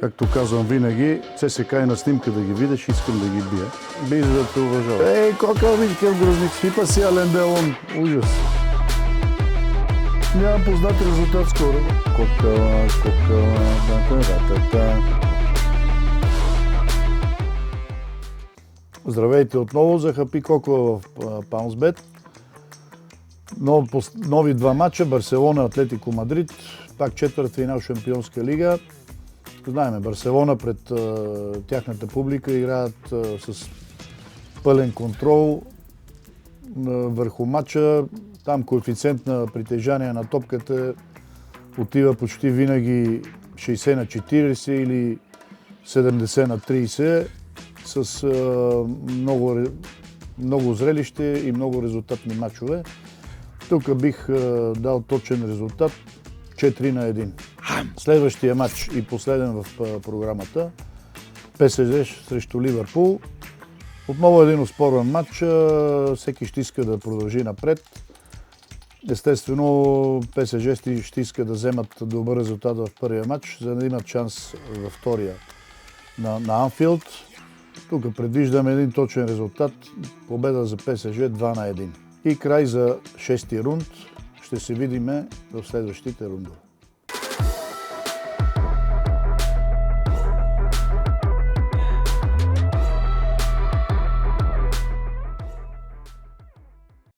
Както казвам винаги, ЦСКА е на снимка да ги видиш, искам да ги бия. Би за да те уважава. Ей, кока виж какъв грозник, свипа си Ален Делон. Ужас. Нямам познат резултат скоро. Кокала, та-та-та-та. Здравейте отново за Хапи Кокала в Паунсбет. Нови два матча, Барселона, Атлетико Мадрид, пак четвъртфинал Шампионска лига. Знаеме, Барселона пред тяхната публика играят с пълен контрол върху матча. Там коефициент на притежание на топката отива почти винаги 60 на 40 или 70 на 30 с много зрелище и много резултатни матчове. Тук бих дал точен резултат 4 на 1. Следващия матч и последен в програмата ПСЖ срещу Ливърпул. Отново един оспорван матч. Всеки ще иска да продължи напред. Естествено, ПСЖ ще иска да вземат добър резултат в първия матч, за да имат шанс във втория на Анфилд. Тук предвиждаме един точен резултат. Победа за ПСЖ 2 на 1. И край за 6-ти рунд. Ще се видиме в следващите рундове.